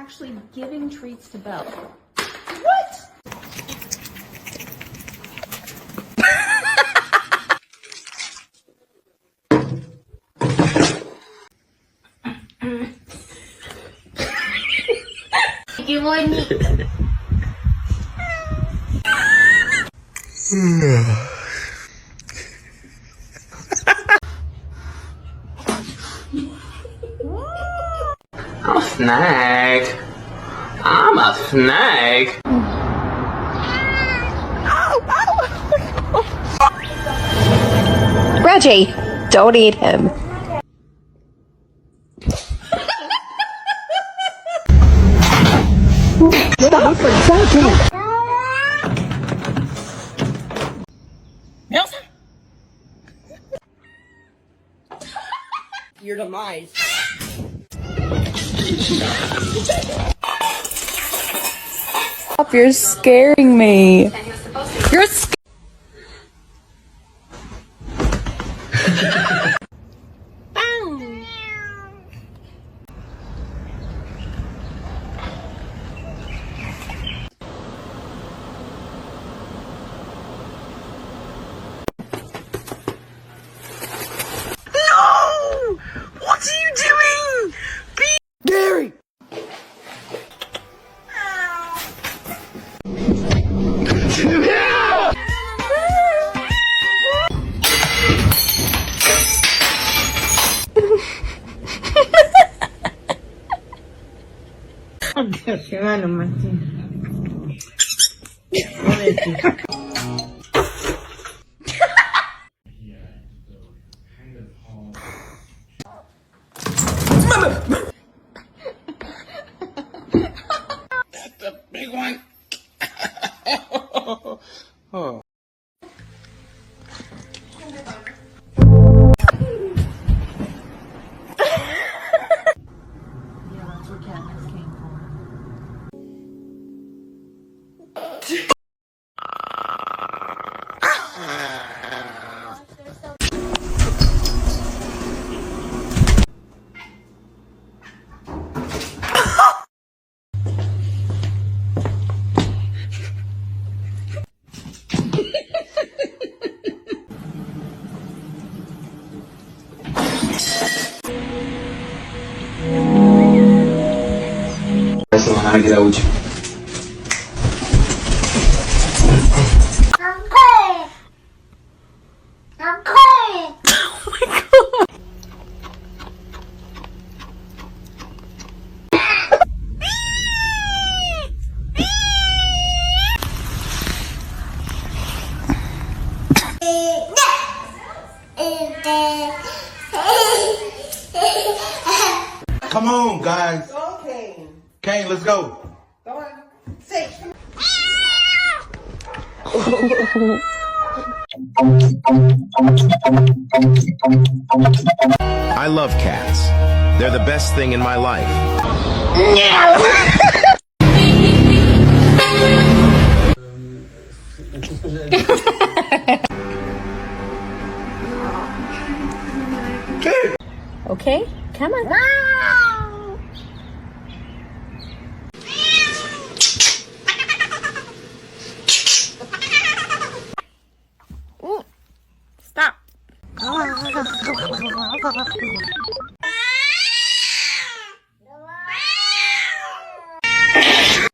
actually giving treats to Belle. What? Qué bonito. I'm a snake. I'm a snake. Reggie, don't eat him. Stop for a second. Nelson? Your demise. Stop, you're scaring me. You're scaring. What are you doing? Gary! That's a big one. Oh. I get out with you. Come on, guys. Go, Kane. Kane, let's go. Go on. Say. I love cats. They're the best thing in my life. Okay, come on. Ooh, stop.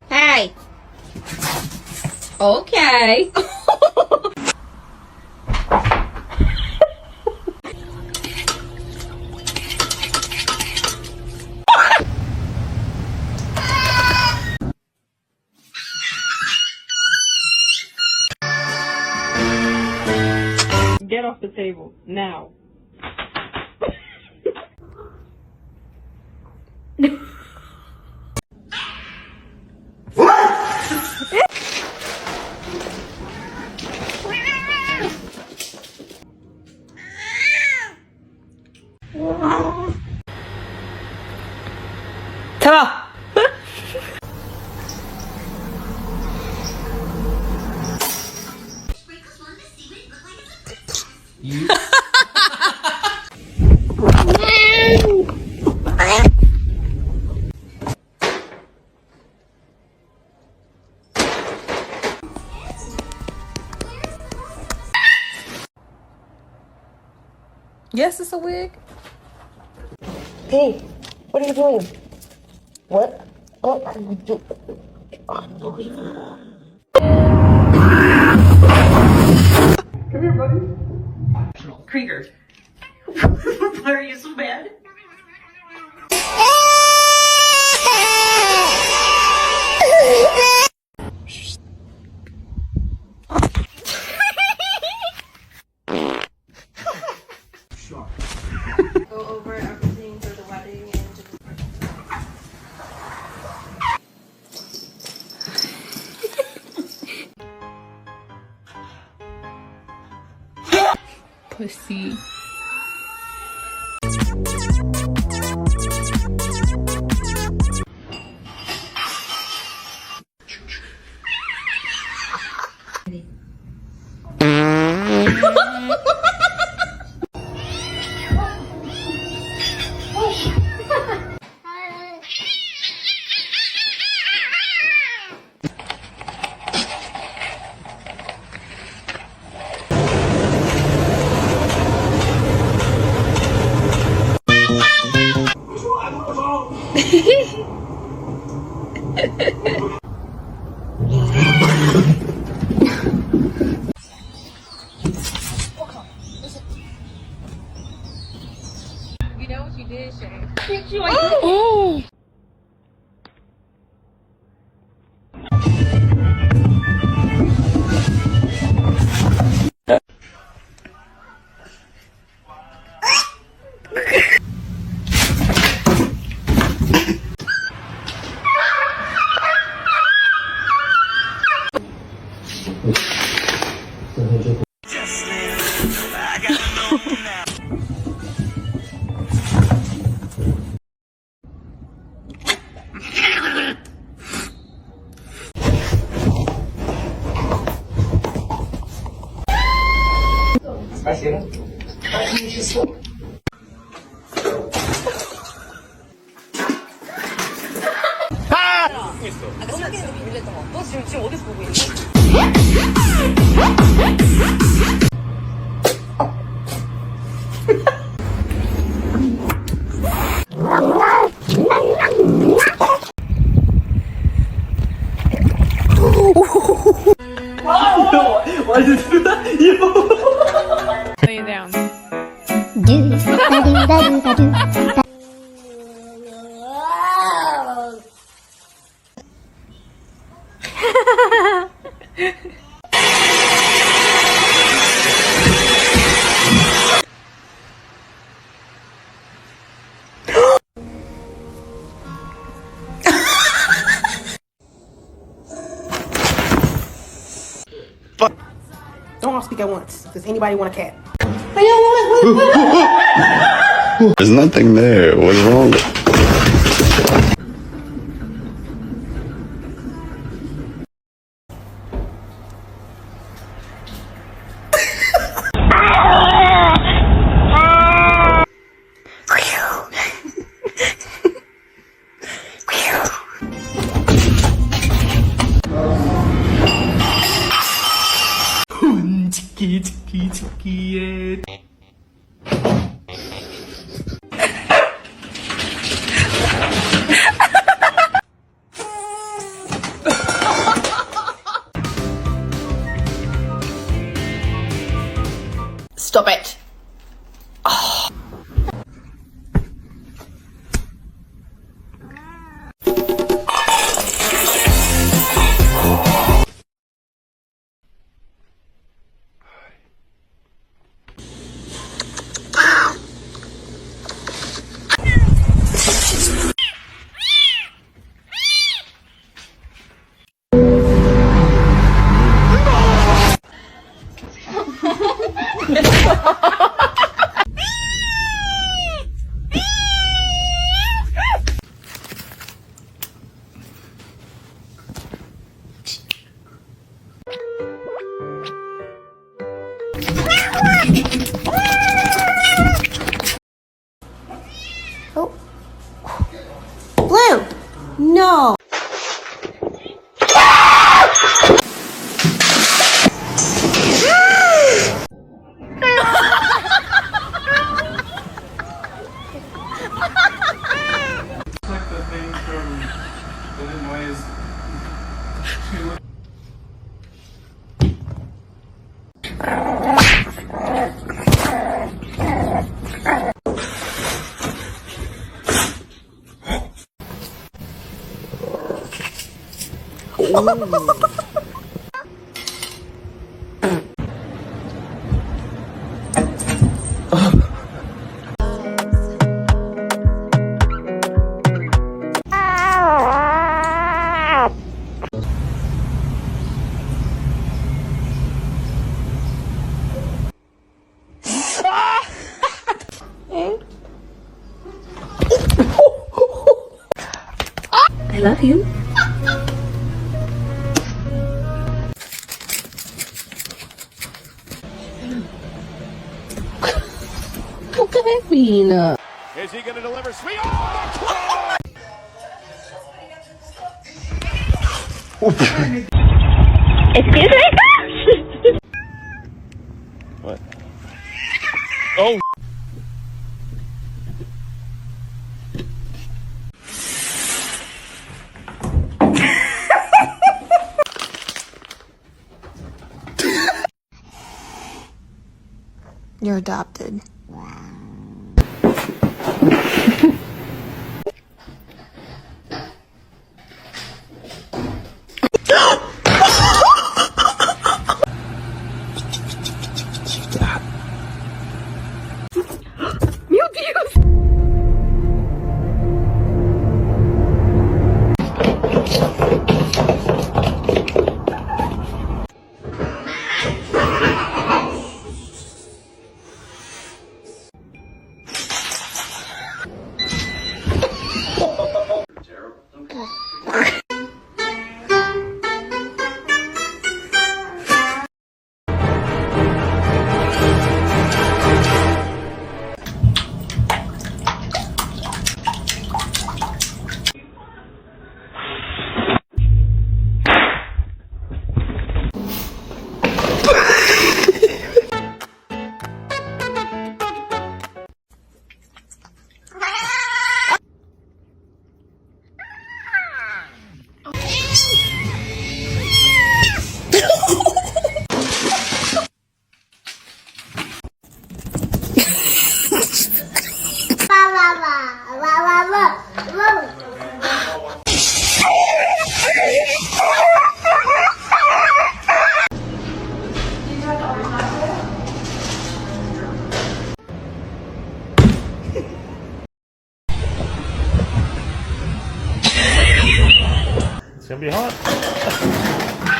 Hey. Okay. Get off the table, now. Come on. Yes, it's a wig. Hey, what are you doing? What? Oh, Krieger. Why are you so bad? Go over everything for the wedding and Pussy. lay it down. don't all speak at once. Does anybody want a cat? There's nothing there. What's wrong? Stop it. Blue! No! I love you. Is he going to deliver sweet? Excuse me? What? Oh. You're adopted. It's gonna be hot.